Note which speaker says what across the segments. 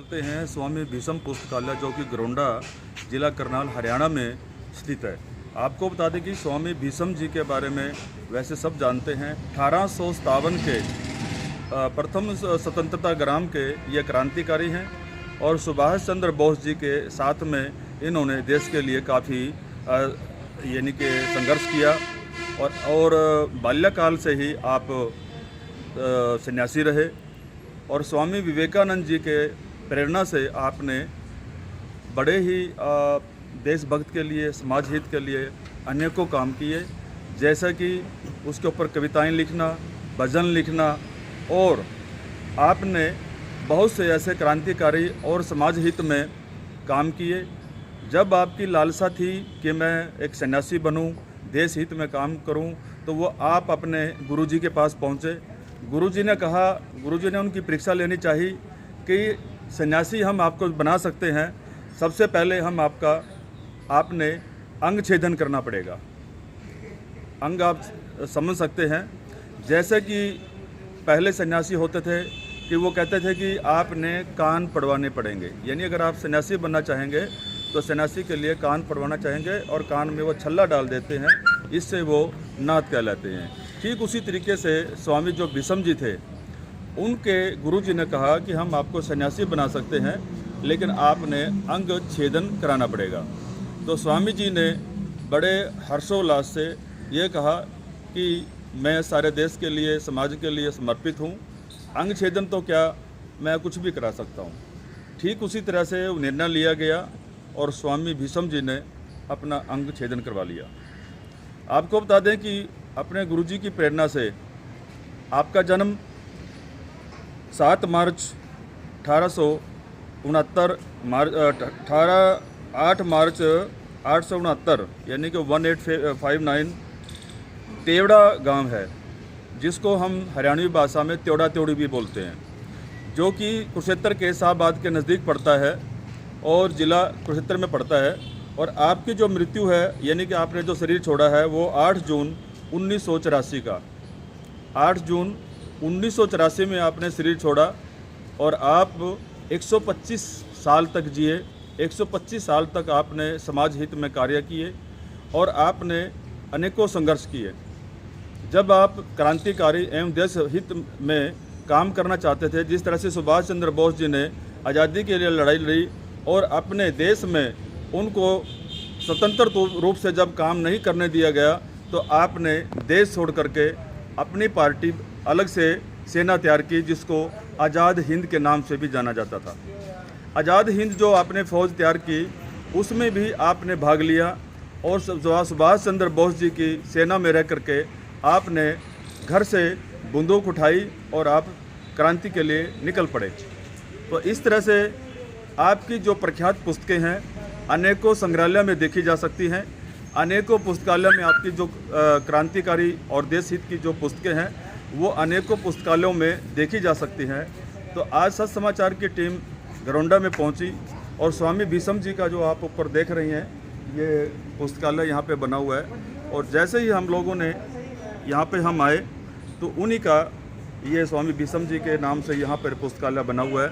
Speaker 1: चलते हैं स्वामी भीष्म पुस्तकालय जो कि गरोंडा जिला करनाल हरियाणा में स्थित है। आपको बता दें कि स्वामी भीष्म जी के बारे में वैसे सब जानते हैं। 1857 के प्रथम स्वतंत्रता संग्राम के ये क्रांतिकारी हैं और सुभाष चंद्र बोस जी के साथ में इन्होंने देश के लिए काफ़ी यानी कि संघर्ष किया और बाल्यकाल से ही आप सन्यासी रहे और स्वामी विवेकानंद जी के प्रेरणा से आपने बड़े ही देशभक्त के लिए, समाज हित के लिए अनेकों काम किए, जैसा कि उसके ऊपर कविताएं लिखना, भजन लिखना और आपने बहुत से ऐसे क्रांतिकारी और समाज हित में काम किए। जब आपकी लालसा थी कि मैं एक सन्यासी बनूं, देश हित में काम करूं, तो वो आप अपने गुरुजी के पास पहुंचे। गुरुजी ने कहा, गुरुजी ने उनकी परीक्षा लेनी चाहिए कि सन्यासी हम आपको बना सकते हैं, सबसे पहले हम आपने अंग छेदन करना पड़ेगा। अंग आप समझ सकते हैं, जैसे कि पहले सन्यासी होते थे कि वो कहते थे कि आपने कान पड़वाने पड़ेंगे, यानी अगर आप सन्यासी बनना चाहेंगे तो सन्यासी के लिए कान पड़वाना चाहेंगे और कान में वो छल्ला डाल देते हैं, इससे वो नाथ कहलाते हैं। ठीक उसी तरीके से स्वामी जो भीष्म जी थे, उनके गुरुजी ने कहा कि हम आपको सन्यासी बना सकते हैं, लेकिन आपने अंग छेदन कराना पड़ेगा। तो स्वामी जी ने बड़े हर्षोल्लास से ये कहा कि मैं सारे देश के लिए, समाज के लिए समर्पित हूँ, अंग छेदन तो क्या, मैं कुछ भी करा सकता हूँ। ठीक उसी तरह से निर्णय लिया गया और स्वामी भीष्म जी ने अपना अंग छेदन करवा लिया। आपको बता दें कि अपने गुरुजी की प्रेरणा से आपका जन्म 7 मार्च 8 मार्च 869 यानी कि 1859 तेवड़ा गांव है, जिसको हम हरियाणवी भाषा में त्योड़ा त्योड़ी भी बोलते हैं, जो कि कुरुक्षेत्र के शाहबाद के नज़दीक पड़ता है और ज़िला कुरुक्षेत्र में पड़ता है। और आपकी जो मृत्यु है, यानी कि आपने जो शरीर छोड़ा है, वो 8 जून 1984 का 8 जून 1984 में आपने शरीर छोड़ा और आप 125 साल तक जिए। 125 साल तक आपने समाज हित में कार्य किए और आपने अनेकों संघर्ष किए। जब आप क्रांतिकारी एवं देश हित में काम करना चाहते थे, जिस तरह से सुभाष चंद्र बोस जी ने आज़ादी के लिए लड़ाई लड़ी और अपने देश में उनको स्वतंत्र रूप से जब काम नहीं करने दिया गया, तो आपने देश छोड़ करके अपनी पार्टी अलग से सेना तैयार की, जिसको आज़ाद हिंद के नाम से भी जाना जाता था। आज़ाद हिंद जो आपने फ़ौज तैयार की, उसमें भी आपने भाग लिया और सुभाष चंद्र बोस जी की सेना में रह करके आपने घर से बंदूक उठाई और आप क्रांति के लिए निकल पड़े। तो इस तरह से आपकी जो प्रख्यात पुस्तकें हैं अनेकों संग्रहालय में देखी जा सकती हैं। अनेकों पुस्तकालय में आपकी जो क्रांतिकारी और देश हित की जो पुस्तकें हैं, वो अनेकों पुस्तकालयों में देखी जा सकती हैं। तो आज सच समाचार की टीम गरोंडा में पहुंची और स्वामी भीष्म जी का जो आप ऊपर देख रही हैं, ये पुस्तकालय यहाँ पे बना हुआ है। और जैसे ही हम लोगों ने यहाँ पे हम आए, तो उन्हीं का ये स्वामी भीष्म जी के नाम से यहाँ पर पुस्तकालय बना हुआ है।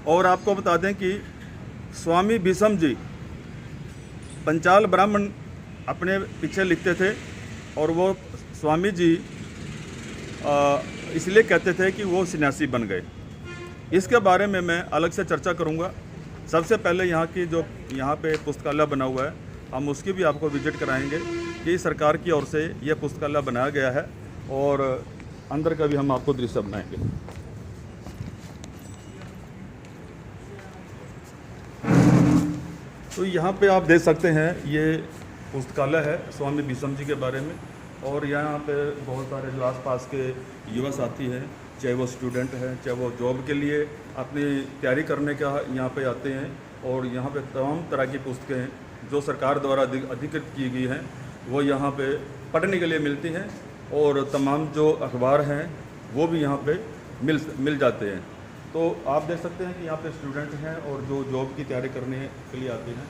Speaker 1: और आपको बता दें कि स्वामी भीष्म जी पंचाल ब्राह्मण अपने पीछे लिखते थे और वो स्वामी जी इसलिए कहते थे कि वो सन्यासी बन गए। इसके बारे में मैं अलग से चर्चा करूंगा। सबसे पहले यहाँ की जो यहाँ पे पुस्तकालय बना हुआ है, हम उसकी भी आपको विजिट कराएंगे कि सरकार की ओर से यह पुस्तकालय बनाया गया है और अंदर का भी हम आपको दृश्य बनाएंगे। तो यहाँ पे आप देख सकते हैं, ये पुस्तकालय है स्वामी भीष्म जी के बारे में। और यहाँ पे बहुत सारे जो आसपास के युवा साथी हैं, चाहे वो स्टूडेंट हैं, चाहे वो जॉब के लिए अपनी तैयारी करने का यहाँ पे आते हैं। और यहाँ पे तमाम तरह की पुस्तकें हैं जो सरकार द्वारा अधिकृत की गई हैं, वो यहाँ पे पढ़ने के लिए मिलती हैं। और तमाम जो अखबार हैं वो भी यहाँ पे मिल जाते हैं। तो आप देख सकते हैं कि यहाँ पे स्टूडेंट हैं और जो जॉब की तैयारी करने के लिए आते हैं।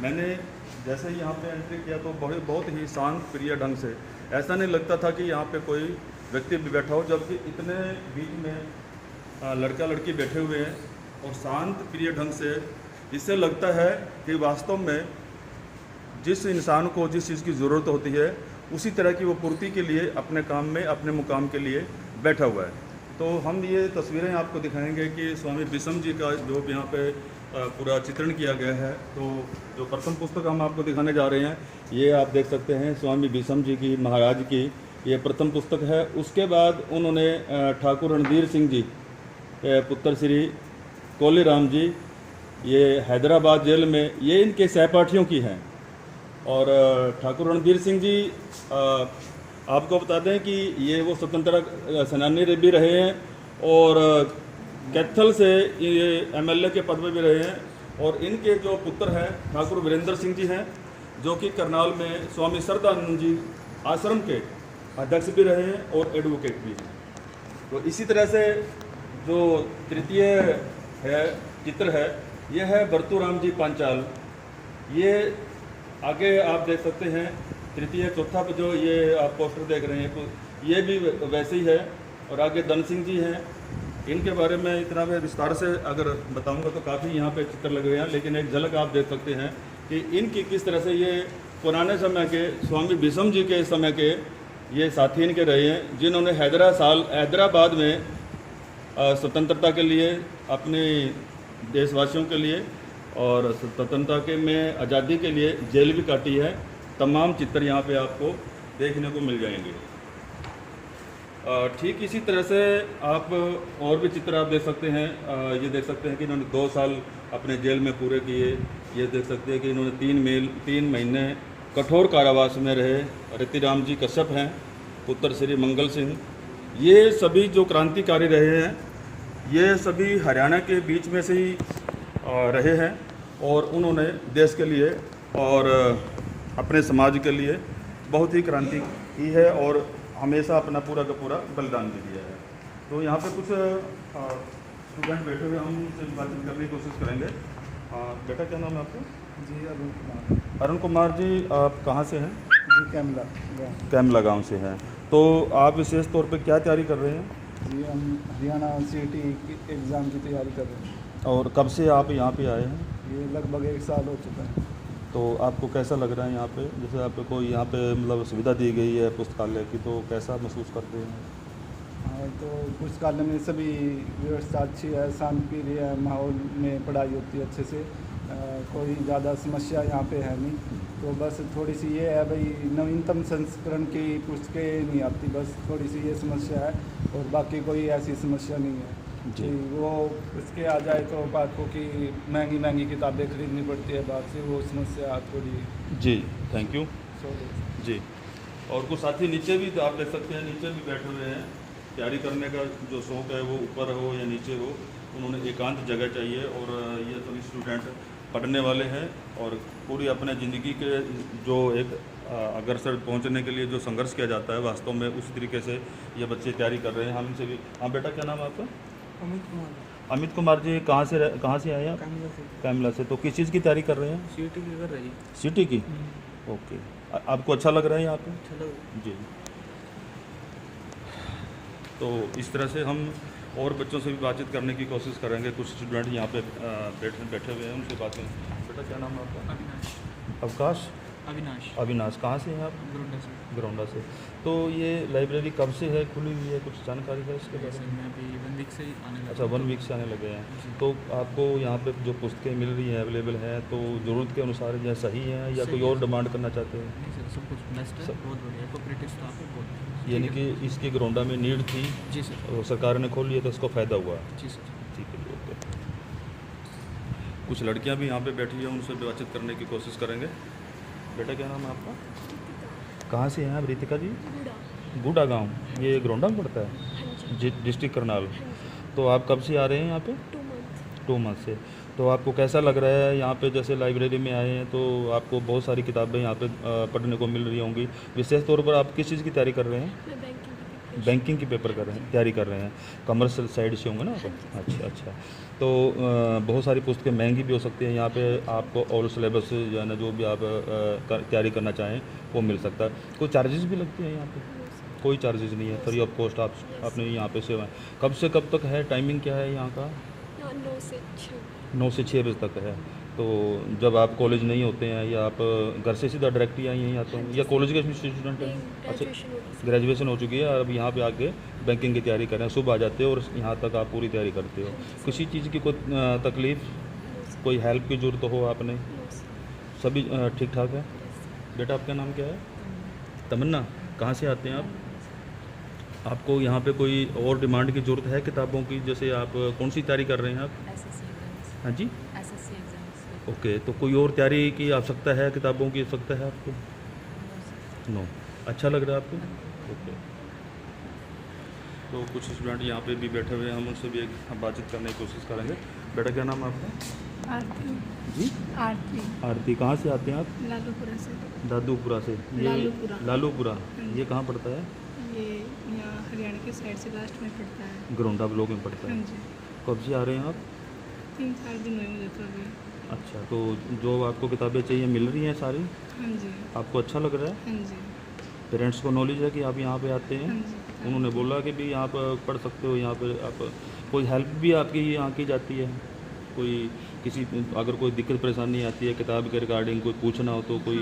Speaker 1: मैंने जैसे ही यहाँ पे एंट्री किया तो बहुत ही शांत प्रिय ढंग से, ऐसा नहीं लगता था कि यहाँ पे कोई व्यक्ति भी बैठा हो, जबकि इतने बीच में लड़का लड़की बैठे हुए हैं और शांत प्रिय ढंग से। इससे लगता है कि वास्तव में जिस इंसान को जिस चीज़ की ज़रूरत होती है उसी तरह की वो पूर्ति के लिए अपने काम में अपने मुकाम के लिए बैठा हुआ है। तो हम ये तस्वीरें आपको दिखाएंगे कि स्वामी विषम जी का जो यहाँ पे पूरा चित्रण किया गया है। तो जो प्रथम पुस्तक हम आपको दिखाने जा रहे हैं ये आप देख सकते हैं स्वामी विषम जी की महाराज की ये प्रथम पुस्तक है। उसके बाद उन्होंने ठाकुर रणधीर सिंह जी पुत्र श्री कोलेराम जी ये हैदराबाद जेल में ये इनके सहपाठियों की हैं। और ठाकुर रणधीर सिंह जी आपको बता दें कि ये वो स्वतंत्रता सेनानी भी रहे हैं और कैथल से ये एमएलए के पद में भी रहे हैं। और इनके जो पुत्र हैं ठाकुर वीरेंद्र सिंह जी हैं जो कि करनाल में स्वामी श्रद्धानंद जी आश्रम के अध्यक्ष भी रहे हैं और एडवोकेट भी हैं। तो इसी तरह से जो तृतीय है चित्र है ये है बरतूराम जी पांचाल। ये आगे आप देख सकते हैं तृतीय चौथा पे जो ये आप पोस्टर देख रहे हैं तो ये भी वैसे ही है। और आगे धन सिंह जी हैं। इनके बारे में इतना मैं विस्तार से अगर बताऊंगा तो काफ़ी यहाँ पे चित्र लगे हुए हैं, लेकिन एक झलक आप देख सकते हैं कि इनकी किस तरह से ये पुराने समय के स्वामी विषम जी के समय के ये साथी इनके रहे हैं जिन्होंने हैदराबाद में स्वतंत्रता के लिए अपने देशवासियों के लिए और स्वतंत्रता के में आज़ादी के लिए जेल भी काटी है। तमाम चित्र यहाँ पे आपको देखने को मिल जाएंगे। ठीक इसी तरह से आप और भी चित्र आप देख सकते हैं। ये देख सकते हैं कि इन्होंने 2 साल अपने जेल में पूरे किए। ये देख सकते हैं कि इन्होंने 3 महीने कठोर कारावास में रहे। रतिराम जी कश्यप हैं पुत्र श्री मंगल सिंह। ये सभी जो क्रांतिकारी रहे हैं ये सभी हरियाणा के बीच में से ही रहे हैं और उन्होंने देश के लिए और अपने समाज के लिए बहुत ही क्रांति की है और हमेशा अपना पूरा का पूरा बलिदान भी दिया है। तो यहाँ पे कुछ स्टूडेंट बैठे हुए हम उनसे बातचीत करने की कोशिश करेंगे। बेटा क्या नाम है आपका?
Speaker 2: जी अरुण कुमार।
Speaker 1: अरुण कुमार जी आप कहाँ से हैं?
Speaker 2: जी
Speaker 1: कैमला गांव से हैं। तो आप विशेष तौर पे क्या तैयारी कर रहे हैं?
Speaker 2: जी हम हरियाणा सीटी एग्ज़ाम की तैयारी कर रहे हैं।
Speaker 1: और कब से आप यहाँ पे आए हैं?
Speaker 2: ये लगभग 1 साल हो चुका है।
Speaker 1: तो आपको कैसा लग रहा है यहाँ पे? जैसे आपको कोई यहाँ पे मतलब सुविधा दी गई है पुस्तकालय की, तो कैसा महसूस करते हैं?
Speaker 2: हाँ, तो पुस्तकालय में सभी व्यवस्था अच्छी है, शांतिप्रिय है, माहौल में पढ़ाई होती है अच्छे से। कोई ज़्यादा समस्या यहाँ पे है नहीं। तो बस थोड़ी सी ये है भाई नवीनतम संस्करण की पुस्तकें नहीं आती, बस थोड़ी सी ये समस्या है और बाकी कोई ऐसी समस्या नहीं है जी। वो उसके आ जाए तो बात को कि महंगी किताबें खरीदनी पड़ती है बाहर से, वो समस्या थोड़ी।
Speaker 1: जी थैंक यू जी। और कुछ साथी नीचे भी आप देख सकते हैं, नीचे भी बैठे हुए हैं। तैयारी करने का जो शौक़ है वो ऊपर हो या नीचे हो, उन्होंने एकांत जगह चाहिए। और ये सभी स्टूडेंट पढ़ने वाले हैं और पूरी अपने ज़िंदगी के जो एक अग्रसर पहुंचने के लिए जो संघर्ष किया जाता है वास्तव में उस तरीके से ये बच्चे तैयारी कर रहे हैं। हम इनसे भी। हाँ बेटा क्या नाम है आपका? अमित कुमार जी कहाँ से आए आप? कैमला से। तो किस चीज़ की तैयारी कर रहे हैं?
Speaker 2: सीटी की कर रही है।
Speaker 1: सिटी की? ओके। आपको अच्छा लग रहा है यहाँ पे?
Speaker 2: अच्छा लग
Speaker 1: जी। तो इस तरह से हम और बच्चों से भी बातचीत करने की कोशिश करेंगे। कुछ स्टूडेंट यहाँ पे बैठे हुए हैं, उनसे बात करें। बेटा क्या नाम है आपका?
Speaker 2: अविनाश।
Speaker 1: अवकाश। अविनाश कहाँ से हैं आप? गरौंडा से। तो ये लाइब्रेरी कब से है खुली हुई है, कुछ जानकारी है इसके बारे में?
Speaker 3: मैं अभी 1 वीक से ही आने लगा।
Speaker 1: अच्छा 1 वीक से आने लगे हैं। तो आपको यहाँ पे जो पुस्तकें मिल रही हैं अवेलेबल हैं तो ज़रूरत के अनुसार या सही है या कोई और डिमांड करना चाहते हैं?
Speaker 3: नहीं सर, सब कुछ बेस्ट है, बहुत बढ़िया कोऑपरेटिव स्टाफ है, बहुत बढ़िया।
Speaker 1: यानी कि इसकी गरौंडा में नीड थी
Speaker 3: जी सर।
Speaker 1: और सरकार ने खोल लिया तो इसको फ़ायदा हुआ।
Speaker 3: जी सर।
Speaker 1: ठीक है जी, ओके। कुछ लड़कियां भी यहाँ पे बैठी हैं, उनसे बातचीत करने की कोशिश करेंगे। बेटा क्या नाम है आपका? कहाँ से हैं आप? रितिका जी? गुड़ा गांव, ये गरौंडा में पड़ता है? डिस्ट्रिक्ट करनाल। तो आप कब से आ रहे हैं यहाँ पे? 2 मंथ से। तो आपको कैसा लग रहा है यहाँ पे? जैसे लाइब्रेरी में आए हैं तो आपको बहुत सारी किताबें यहाँ पे पढ़ने को मिल रही होंगी। विशेष तौर पर आप किस चीज़ की तैयारी कर रहे हैं? बैंकिंग की पेपर कर रहे हैं, तैयारी कर रहे हैं। कमर्शियल साइड से होंगे ना आप? अच्छा। तो बहुत सारी पुस्तकें महंगी भी हो सकती हैं। यहाँ पे आपको और सिलेबस जो है ना जो भी आप तैयारी करना चाहें वो मिल सकता है। कोई चार्जेस भी लगते हैं यहाँ पे? कोई चार्जेस नहीं है, फ्री ऑफ कॉस्ट आप अपने यहाँ पे सेवा। कब से कब तक है? टाइमिंग क्या है यहाँ का?
Speaker 4: हाँ 9 से 6।
Speaker 1: 9 से 6 बजे तक है। तो जब आप कॉलेज नहीं होते हैं या आप घर से सीधा डायरेक्ट ही आई हैं या तो या कॉलेज के स्टूडेंट हैं?
Speaker 4: नहीं,
Speaker 1: अच्छा,
Speaker 4: ग्रेजुएशन हो गई।
Speaker 1: ग्रेजुएशन हो चुकी है और अब यहाँ पे आके बैंकिंग की तैयारी कर रहे हैं। सुबह आ जाते हो और यहाँ तक आप पूरी तैयारी करते हो। किसी चीज़ की कोई तकलीफ़, कोई हेल्प की ज़रूरत हो आपने?
Speaker 4: 9 से।
Speaker 1: सभी ठीक ठाक है? बेटा आपका नाम क्या है? तमन्ना। कहाँ से आते हैं आप? आपको यहाँ पे कोई और डिमांड की ज़रूरत है किताबों की? जैसे आप कौन सी तैयारी कर रहे हैं आप?
Speaker 5: SSC exams.
Speaker 1: हाँ जी,
Speaker 5: एसएससी एग्जाम्स।
Speaker 1: ओके। तो कोई और तैयारी की आवश्यकता है, किताबों की आवश्यकता है आपको? नो। अच्छा लग रहा है आपको? ओके। तो कुछ स्टूडेंट यहाँ पे भी बैठे हुए हैं, हम उनसे भी एक बातचीत करने की कोशिश करेंगे। बेटा क्या नाम है आपका?
Speaker 6: आरती।
Speaker 1: जी,
Speaker 6: आरती।
Speaker 1: आरती। कहाँ से आते हैं आप?
Speaker 6: लालूपुरा से।
Speaker 1: दादूपुरा से। ये
Speaker 6: लालूपुरा।
Speaker 1: लालूपुरा। ये कहाँ पड़ता है?
Speaker 6: ये यहाँ हरियाणा की साइड से लास्ट में पड़ता है।
Speaker 1: गरोंडा ब्लॉक में पड़ता
Speaker 6: हाँ
Speaker 1: है।
Speaker 6: जी।
Speaker 1: कब से आ रहे हैं आप?
Speaker 6: 3-4 दिन हुए मुझे तो अभी।
Speaker 1: अच्छा, तो जो आपको किताबें चाहिए मिल रही हैं सारी?
Speaker 6: हाँ जी।
Speaker 1: आपको अच्छा लग रहा है?
Speaker 6: हाँ जी।
Speaker 1: पेरेंट्स को नॉलेज है कि आप यहाँ पे आते हैं?
Speaker 6: हाँ जी।
Speaker 1: उन्होंने बोला कि भी यहाँ पर पढ़ सकते हो, यहाँ पर आप कोई हेल्प भी आपकी यहाँ की जाती है? कोई किसी अगर कोई दिक्कत परेशानी आती है किताब के रिगार्डिंग, कोई पूछना हो तो कोई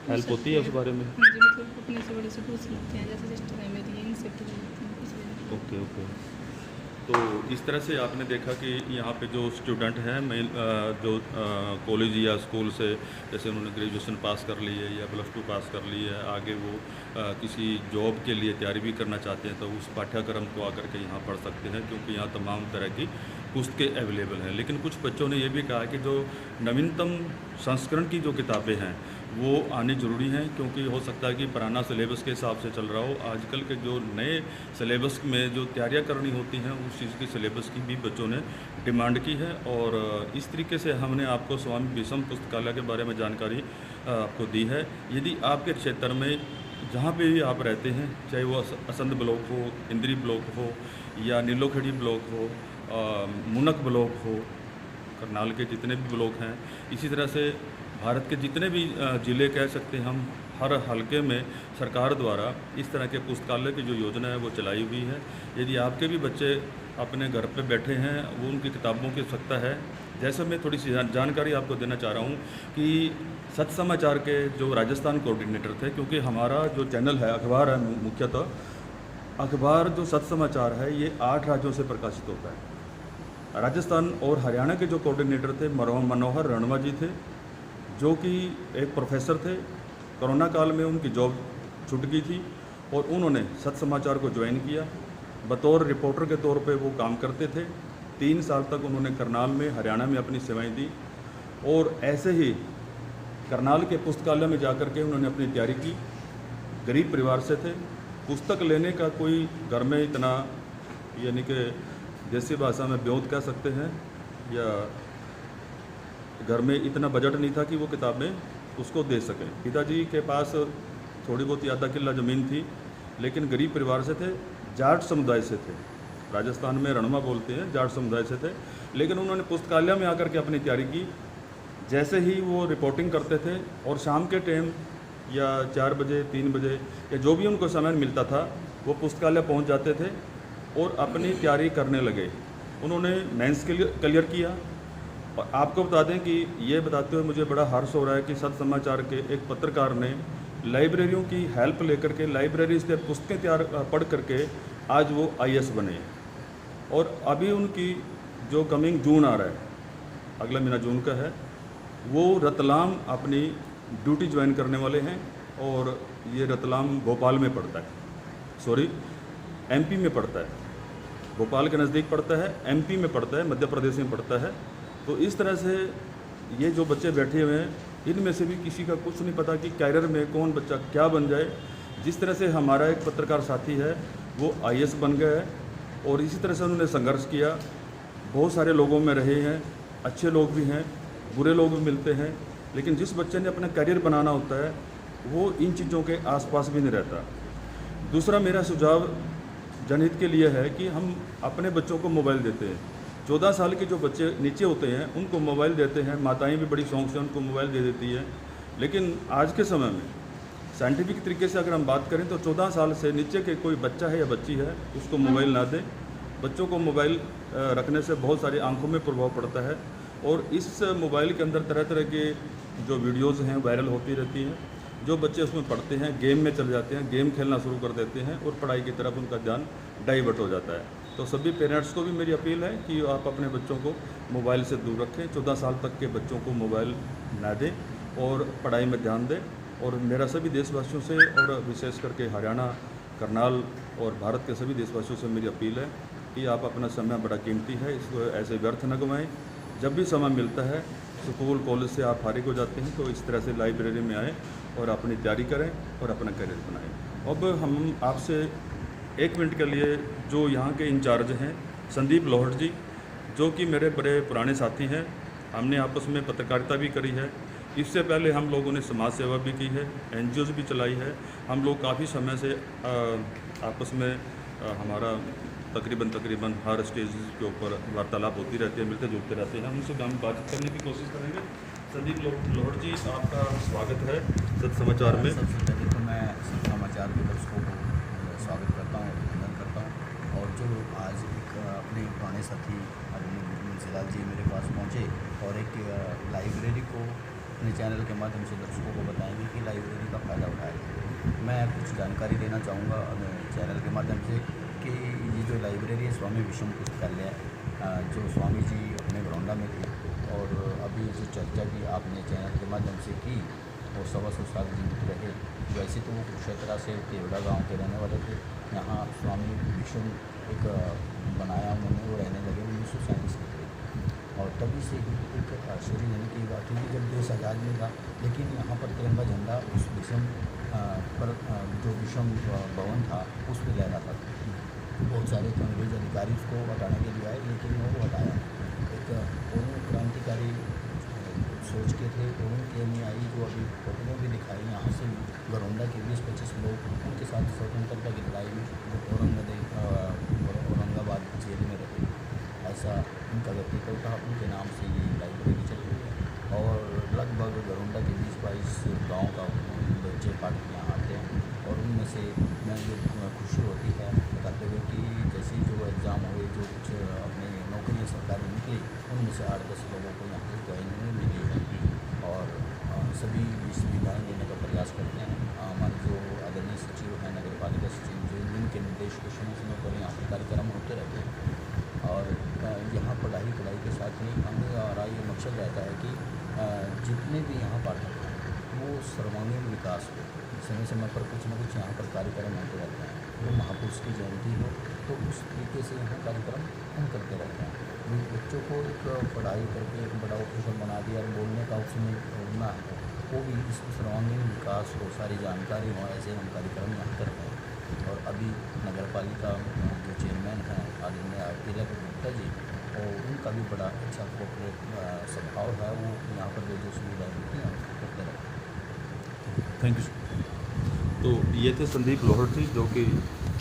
Speaker 1: हेल्प होती है उस बारे में?
Speaker 6: हाँ जी, मतलब अपने से बड़े से पूछ सकते हैं, जैसे सिस्टर है मेरी, इनसे पूछ सकते हैं कुछ भी।
Speaker 1: Okay okay. तो इस तरह से आपने देखा कि यहाँ पे जो स्टूडेंट हैं जो कॉलेज या स्कूल से, जैसे उन्होंने ग्रेजुएशन पास कर ली है या +2 पास कर ली है, आगे वो किसी जॉब के लिए तैयारी भी करना चाहते हैं तो उस पाठ्यक्रम को आकर के यहाँ पढ़ सकते हैं, क्योंकि यहाँ तमाम तरह की पुस्तकें अवेलेबल हैं। लेकिन कुछ बच्चों ने ये भी कहा कि जो नवीनतम संस्करण की जो किताबें हैं वो आनी ज़रूरी हैं, क्योंकि हो सकता है कि पुराना सिलेबस के हिसाब से चल रहा हो। आजकल के जो नए सिलेबस में जो तैयारियां करनी होती हैं उस चीज़ की सिलेबस की भी बच्चों ने डिमांड की है। और इस तरीके से हमने आपको स्वामी भीष्म पुस्तकालय के बारे में जानकारी आपको दी है। यदि आपके क्षेत्र में जहाँ पे भी आप रहते हैं, चाहे वो असंध ब्लॉक हो, इंद्री ब्लॉक हो या नीलोखेड़ी ब्लॉक हो, मुनक ब्लॉक हो, करनाल के जितने भी ब्लॉक हैं, इसी तरह से भारत के जितने भी ज़िले कह सकते हैं हम, हर हलके में सरकार द्वारा इस तरह के पुस्तकालय की जो योजना है वो चलाई हुई है। यदि आपके भी बच्चे अपने घर पे बैठे हैं, वो उनकी किताबों की आवश्यकता है। जैसे मैं थोड़ी सी जानकारी आपको देना चाह रहा हूँ कि सच समाचार के जो राजस्थान कोऑर्डिनेटर थे, क्योंकि हमारा जो चैनल है, अखबार है मुख्यतः, अखबार जो सच समाचार है ये 8 राज्यों से प्रकाशित होता है। राजस्थान और हरियाणा के जो कोऑर्डिनेटर थे मनोहर रणवा जी थे, जो कि एक प्रोफेसर थे। कोरोना काल में उनकी जॉब छूट गई थी और उन्होंने सच समाचार को ज्वाइन किया। बतौर रिपोर्टर के तौर पे वो काम करते थे। 3 साल तक उन्होंने करनाल में, हरियाणा में अपनी सेवाएं दी और ऐसे ही करनाल के पुस्तकालय में जाकर के उन्होंने अपनी तैयारी की। गरीब परिवार से थे, पुस्तक लेने का कोई घर में इतना, यानी कि देसी भाषा में ब्योंत कह सकते हैं, या घर में इतना बजट नहीं था कि वो किताबें उसको दे सकें। पिताजी के पास थोड़ी बहुत आधा किला ज़मीन थी, लेकिन गरीब परिवार से थे, जाट समुदाय से थे। राजस्थान में रणमा बोलते हैं, जाट समुदाय से थे। लेकिन उन्होंने पुस्तकालय में आकर के अपनी तैयारी की। जैसे ही वो रिपोर्टिंग करते थे और शाम के टाइम या 4 बजे 3 बजे या जो भी उनको समय मिलता था, वो पुस्तकालय पहुंच जाते थे और अपनी तैयारी करने लगे। उन्होंने मेंस क्लियर किया। और आपको बता दें कि ये बताते हुए मुझे बड़ा हर्ष हो रहा है कि सच समाचार के एक पत्रकार ने लाइब्रेरियों की हेल्प लेकर के लाइब्रेरी से पुस्तकें पढ़ करके आज वो IAS बने। और अभी उनकी जो कमिंग जून आ रहा है, अगला महीना जून का है, वो रतलाम अपनी ड्यूटी ज्वाइन करने वाले हैं। और ये रतलाम भोपाल में पड़ता है, सॉरी MP में पड़ता है, भोपाल के नज़दीक पड़ता है, MP में पड़ता है, मध्य प्रदेश में पड़ता है। तो इस तरह से ये जो बच्चे बैठे हुए हैं, इनमें से भी किसी का कुछ नहीं पता कि कैरियर में कौन बच्चा क्या बन जाए। जिस तरह से हमारा एक पत्रकार साथी है वो IAS बन गया है और इसी तरह से उन्होंने संघर्ष किया। बहुत सारे लोगों में रहे हैं, अच्छे लोग भी हैं, बुरे लोग भी मिलते हैं, लेकिन जिस बच्चे ने अपना करियर बनाना होता है वो इन चीज़ों के आसपास भी नहीं रहता। दूसरा मेरा सुझाव जनहित के लिए है कि हम अपने बच्चों को मोबाइल देते हैं। 14 साल के जो बच्चे नीचे होते हैं उनको मोबाइल देते हैं, माताएं भी बड़ी शौक से उनको मोबाइल दे देती है। लेकिन आज के समय में साइंटिफिक तरीके से अगर हम बात करें तो 14 साल से नीचे के कोई बच्चा है या बच्ची है उसको मोबाइल ना दें। बच्चों को मोबाइल रखने से बहुत सारी आंखों में प्रभाव पड़ता है और इस मोबाइल के अंदर तरह तरह के जो वीडियोज़ हैं वायरल होती रहती हैं। जो बच्चे उसमें पढ़ते हैं गेम में चले जाते हैं, गेम खेलना शुरू कर देते हैं और पढ़ाई की तरफ उनका ध्यान डाइवर्ट हो जाता है। तो सभी पेरेंट्स को भी मेरी अपील है कि आप अपने बच्चों को मोबाइल से दूर रखें। 14 साल तक के बच्चों को मोबाइल ना दें और पढ़ाई में ध्यान दें। और मेरा सभी देशवासियों से और विशेष करके हरियाणा, करनाल और भारत के सभी देशवासियों से मेरी अपील है कि आप अपना समय बड़ा कीमती है, इसको ऐसे व्यर्थ न गंवाएं। जब भी समय मिलता है, स्कूल कॉलेज से आप फारिग हो जाते हैं तो इस तरह से लाइब्रेरी में आएँ और अपनी तैयारी करें और अपना करियर बनाएं। अब हम आपसे 1 मिनट के लिए जो यहाँ के इंचार्ज हैं संदीप लोहड़ जी, जो कि मेरे बड़े पुराने साथी हैं, हमने आपस में पत्रकारिता भी करी है। इससे पहले हम लोगों ने समाज सेवा भी की है, NGOs भी चलाई है। हम लोग काफ़ी समय से आपस में हमारा तकरीबन हर स्टेज के ऊपर वार्तालाप होती रहती है, मिलते जुलते रहते हैं। हम उनसे हम बातचीत करने की कोशिश करेंगे। संदीप लोहड़ जी, आपका स्वागत है सत समाचार में।
Speaker 7: सबसे पहले तो मैं सत समाचार के दर्शकों को स्वागत करता हूँ, अभिनंदन करता हूँ। और जो आज एक अपने पुराने साथी मुंशीलाल जी मेरे पास पहुँचे और एक लाइब्रेरी को अपने चैनल के माध्यम से दर्शकों को बताएंगे कि लाइब्रेरी का फ़ायदा उठाएं। मैं कुछ जानकारी देना चाहूँगा चैनल के माध्यम से कि ये जो लाइब्रेरी है स्वामी विषम पुस्तकालय, जो स्वामी जी अपने बरौंदा में थे और अभी जो चर्चा की आपने चैनल के माध्यम से की और 125 साल जीवित रहे। वैसे तो वो कुरुक्षेत्रा से तेवड़ा गांव के रहने वाले थे। यहाँ स्वामी विषम एक बनाया उन्होंने, वो रहने लगे 1937 के थे और तभी से ही एक आश्चर्यजनक की बात हुई कि जब देश आज़ाद में था, लेकिन यहाँ पर तिरंगा झंडा उस विषम पर जो विषम भवन था उस पर लहराता था। बहुत सारे अंग्रेज अधिकारी उसको हटाने के लिए आए, लेकिन वो हटाया। एक दोनों क्रांतिकारी सोच के थे, उनके अनुयायी जो अभी फोटो में भी दिखाई, यहाँ से गरौंडा के 20-25 लोग उनके साथ स्वतंत्रता की लड़ाई में जो औरंगाबाद जेल में रहे। ऐसा उनका व्यक्तित्व था, उनके नाम से ये लाइब्रेरी चल रही है। और लगभग गरौंडा के 20-22 गाँव का बच्चे पाठ यहाँ आते हैं और उनमें से मैं जो खुशी होती है बताते हुए कि जैसे जो एग्ज़ाम हुए, जो कुछ अपने नौकरियाँ सरकारी निकली, उनमें से 8-10 लोगों को यहाँ से ज्वाइनिंग मिली है और सभी सुविधाएँ देने का प्रयास करते हैं। हमारे जो आदरणीय सचिव हैं, नगर पालिका सचिव, जो जिनके निर्देश के समय पर यहाँ पर कार्यक्रम होते रहते हैं और यहाँ पढ़ाई के साथ ही हमारा ये मकसद रहता है कि जितने भी यहाँ पाठक हैं वो सर्वांगीण विकास हो। समय पर कुछ न कुछ यहाँ पर कार्यक्रम होते रहते हैं। वो महापुरुष की जयंती हो तो उस तरीके से यहाँ कार्यक्रम हम करते रहते हैं। बच्चों को एक पढ़ाई करके एक बड़ा ऑफिसर बना दिया और बोलने का उसमें होना है, वो भी इस सर्वांगीण विकास हो, सारी जानकारी हो, ऐसे हम कार्यक्रम यहाँ करते हैं। और अभी नगर पालिका जो चेयरमैन हैं आदरणीय तिलक गुप्ता जी, और उनका भी बड़ा अच्छा कोऑपरेट स्वभाव है। वो यहाँ पर जो सुविधाएँ होती हैं करते रहते हैं।
Speaker 1: Thank you. तो ये थे संदीप लोहड़ जी, जो कि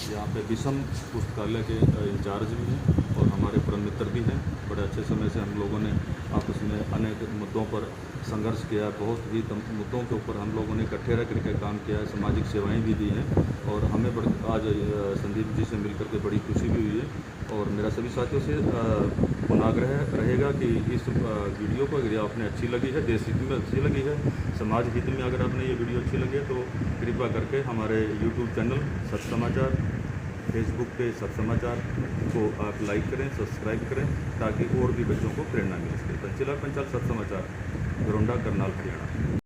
Speaker 1: यहाँ पे विषम पुस्तकालय के इंचार्ज भी हैं और हमारे परम मित्र भी हैं। बड़े अच्छे समय से हम लोगों ने आपस में अनेक मुद्दों पर संघर्ष किया, बहुत ही मुद्दों के ऊपर हम लोगों ने इकट्ठे रह करके काम किया है, सामाजिक सेवाएं भी दी हैं और हमें आज संदीप जी से मिलकर के बड़ी खुशी भी हुई है। और मेरा सभी साथियों से पुनाग्रह रहेगा कि इस वीडियो को अगर आपने अच्छी लगी है, देश हित में अच्छी लगी है, समाज हित में अगर आपने ये वीडियो अच्छी लगी है तो कृपया करके हमारे YouTube चैनल सत समाचार, फेसबुक पे सत समाचार को आप लाइक करें, सब्सक्राइब करें, ताकि और भी बच्चों को प्रेरणा मिल सके। पंचीला पंचाल सत समाचार, गरौंडा, करनाल, हरियाणा।